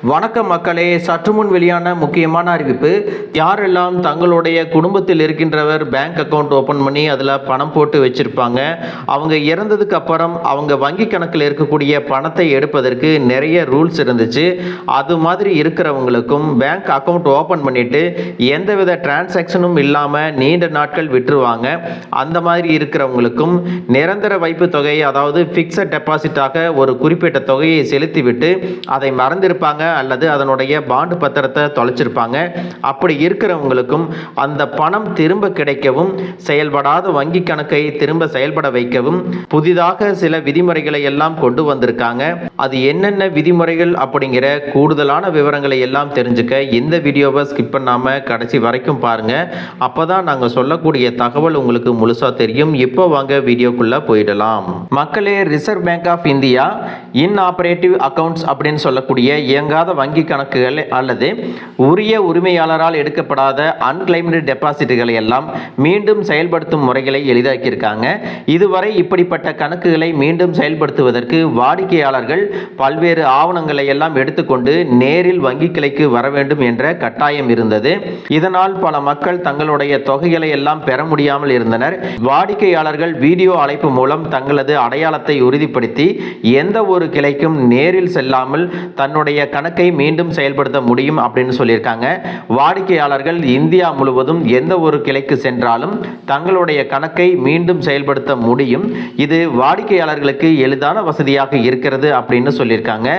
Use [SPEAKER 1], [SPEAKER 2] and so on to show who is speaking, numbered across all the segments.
[SPEAKER 1] வணக்கம் மக்களே, சற்று முன் வெளியான முக்கியமான அறிவிப்பு. யாரெல்லாம் தங்களுடைய குடும்பத்தில் இருக்கின்றவர் பேங்க் அக்கௌண்ட் ஓப்பன் பண்ணி அதில் பணம் போட்டு வச்சிருப்பாங்க, அவங்க இறந்ததுக்கு அப்புறம் அவங்க வங்கி கணக்கில் இருக்கக்கூடிய பணத்தை எடுப்பதற்கு நிறைய ரூல்ஸ் இருந்துச்சு. அது மாதிரி இருக்கிறவங்களுக்கும் பேங்க் அக்கௌண்ட் ஓப்பன் பண்ணிட்டு எந்தவித டிரான்சாக்ஷனும் இல்லாமல் நீண்ட நாட்கள் விட்டுருவாங்க. அந்த மாதிரி இருக்கிறவங்களுக்கும் நிரந்தர வைப்பு தொகை, அதாவது ஃபிக்ஸட் டெபாசிட்டாக ஒரு குறிப்பிட்ட தொகையை செலுத்திவிட்டு அதை மறந்திருப்பாங்க அல்லது அதனுடைய பாண்டு பத்திரத்தை தொலைச்சிருப்பாங்க. அப்படி இருக்கிறவங்களுக்கும் அந்த பணம் திரும்ப கிடைக்கவும், செயல்படாத வங்கி கணக்கை திரும்ப செயல்பட வைக்கவும் புதிதாக சில விதிமுறைகளை எல்லாம் கொண்டு வந்திருக்காங்க. அது என்னென்ன விதிமுறைகள் அப்படிங்கிற கூடுதலான விவரங்களை எல்லாம் தெரிஞ்சுக்க இந்த வீடியோவை ஸ்கிப் பண்ணாம கடைசி வரைக்கும் பாருங்க. அப்பதான் நாங்க சொல்லக்கூடிய தகவல் உங்களுக்கு முழுசா தெரியும். இப்போ வாங்க வீடியோக்குள்ள போயிடலாம். மக்களே, Reserve Bank of India inoperative accounts அப்படின்னு சொல்லக்கூடிய இயங்காத வங்கி கணக்குகள் அல்லது உரிய உரிமையாளரால் எடுக்கப்படாத அன்கிளைம்டு டெபாசிட்டுகளை எல்லாம் மீண்டும் செயல்படுத்தும் முறைகளை எளிதாக்கியிருக்காங்க. இதுவரை இப்படிப்பட்ட கணக்குகளை மீண்டும் செயல்படுத்துவதற்கு வாடிக்கையாளர்கள் பல்வேறு ஆவணங்களை எல்லாம் எடுத்துக்கொண்டு நேரில் வங்கி கிளைக்கு வர வேண்டும் என்ற கட்டாயம் இருந்தது. இதனால் பல மக்கள் தங்களுடைய தொகைகளை எல்லாம் பெற முடியாமல் இருந்தனர். வாடிக்கையாளர்கள் வீடியோ அழைப்பு மூலம் தங்களது அடையாளத்தை உறுதிப்படுத்தி எந்த ஒரு கிளைக்கும் நேரில் செல்லாமல் தன்னுடைய கணக்கை மீண்டும் செயல்படுத்த முடியும் அப்படின்னு சொல்லியிருக்காங்க. வாடிக்கையாளர்கள் இந்தியா முழுவதும் எந்த ஒரு கிளைக்கு சென்றாலும் தங்களுடைய கணக்கை மீண்டும் செயல்படுத்த முடியும். இது வாடிக்கையாளர்களுக்கு எளிதான வசதியாக இருக்கிறது அப்படின்னு சொல்லியிருக்காங்க.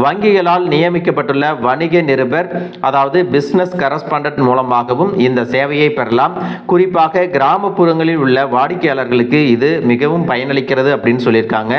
[SPEAKER 1] வங்கிகளால் நியமிக்கப்பட்டுள்ள வணிக நிருபர், அதாவது பிசினஸ் கரஸ்பாண்டன்ட் மூலமாகவும் இந்த சேவையை பெறலாம். குறிப்பாக கிராமப்புறங்களில் உள்ள வாடிக்கையாளர்களுக்கு இது மிகவும் பயனளிக்கிறது அப்படின்னு சொல்லியிருக்காங்க.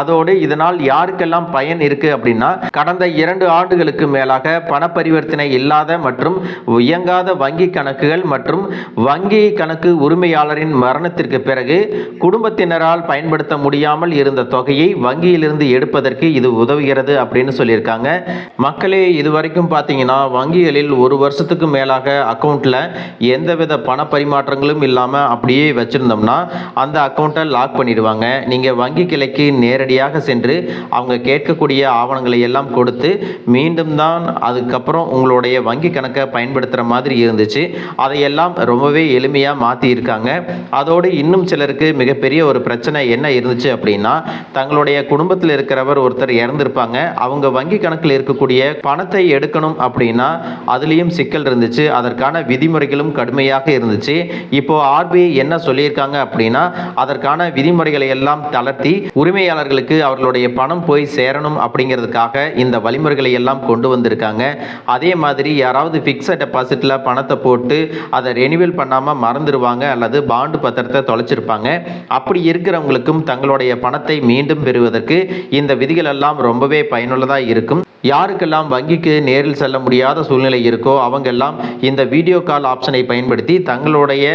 [SPEAKER 1] அதோடு இதனால் யாருக்கெல்லாம் பயன் இருக்கு அப்படின்னா, கடந்த 2 ஆண்டுகளுக்கு மேலாக பண பரிவர்த்தனை இல்லாத மற்றும் இயங்காத வங்கி கணக்குகள் மற்றும் வங்கி கணக்கு உரிமையாளரின் மரணத்திற்கு பிறகு குடும்பத்தினரால் பயன்படுத்த முடியாமல் இருந்த தொகையை வங்கியிலிருந்து எடுப்பதற்கு இது உதவுகிறது அப்படின்னு சொல்லியிருக்காங்க. மக்களே, இதுவரைக்கும் பார்த்தீங்கன்னா வங்கிகளில் 1 வருஷத்துக்கு மேலாக அக்கௌண்ட்ல எந்தவித பண பரிமாற்றங்களும் இல்லாமல் அப்படியே வச்சிருந்தோம்னா அந்த அக்கௌண்ட்டை லாக் பண்ணிடுவாங்க. நீங்க வங்கி கிளைக்கு நேரடியாக சென்று அவங்க கேட்கக்கூடிய ஆவணங்களை எல்லாம் கொடுத்து மீண்டும் தான் அதுக்கப்புறம் உங்களுடைய வங்கி கணக்கை பயன்படுத்துகிற மாதிரி இருந்துச்சு. அதையெல்லாம் ரொம்பவே எளிமையாக மாற்றி இருக்காங்க. அதோடு இன்னும் சிலருக்கு மிகப்பெரிய ஒரு பிரச்சனை என்ன இருந்துச்சு அப்படின்னா, தங்களுடைய குடும்பத்தில் இருக்கிறவர் ஒருத்தர் இறந்திருப்பாங்க. அவங்க வங்கி கணக்கில் இருக்கக்கூடிய பணத்தை எடுக்கணும் அப்படின்னா அதுலேயும் சிக்கல் இருந்துச்சு. அதற்கான விதிமுறைகளும் கடுமையாக இருந்துச்சு. இப்போ ஆர்பிஐ என்ன சொல்லியிருக்காங்க அப்படின்னா, அதற்கான விதிமுறைகளை எல்லாம் தளர்த்தி உரிமையாளர்களுக்கு அவர்களுடைய பணம் போய் சேரணும் அப்படிங்கிறதுக்காக இந்த வழிமுறைகளை எல்லாம் கொண்டு வந்திருக்காங்க. அதே மாதிரி யாராவது ஃபிக்ஸட் டெபாசிட்ல பணத்தை போட்டு அதை ரெனிவல் பண்ணாம மறந்துடுவாங்க அல்லது பாண்டு பத்திரத்தை தொலைச்சிருப்பாங்க. அப்படி இருக்கிறவங்களுக்கும் தங்களுடைய பணத்தை மீண்டும் பெறுவதற்கு இந்த விதிகள் எல்லாம் ரொம்பவே பயனுள்ளதாக இருக்கும். யாருக்கெல்லாம் வங்கிக்கு நேரில் செல்ல முடியாத சூழ்நிலை இருக்கோ அவங்க எல்லாம் இந்த வீடியோ கால் ஆப்ஷனை பயன்படுத்தி தங்களுடைய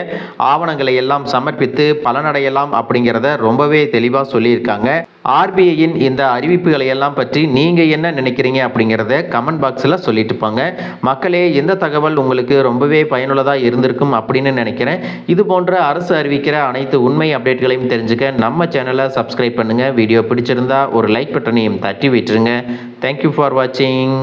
[SPEAKER 1] ஆவணங்களை எல்லாம் சமர்ப்பித்து பலனடையலாம் அப்படிங்கிறத ரொம்பவே தெளிவாக சொல்லியிருக்காங்க. ஆர்பிஐயின் இந்த அறிவிப்புகளை எல்லாம் பற்றி நீங்க என்ன நினைக்கிறீங்க அப்படிங்கிறத கமெண்ட் பாக்ஸில் சொல்லிட்டு போங்க. மக்களே, இந்த தகவல் உங்களுக்கு ரொம்பவே பயனுள்ளதாக இருந்திருக்கும் அப்படின்னு நினைக்கிறேன். இது போன்ற அரசு அறிவிக்கிற அனைத்து உண்மை அப்டேட்களையும் தெரிஞ்சுக்க நம்ம சேனலை சப்ஸ்கிரைப் பண்ணுங்க. வீடியோ பிடிச்சிருந்தா ஒரு லைக் பட்டனையும் தட்டி விட்டுருங்க. தேங்க்யூ ஃபார் வாட்சிங்.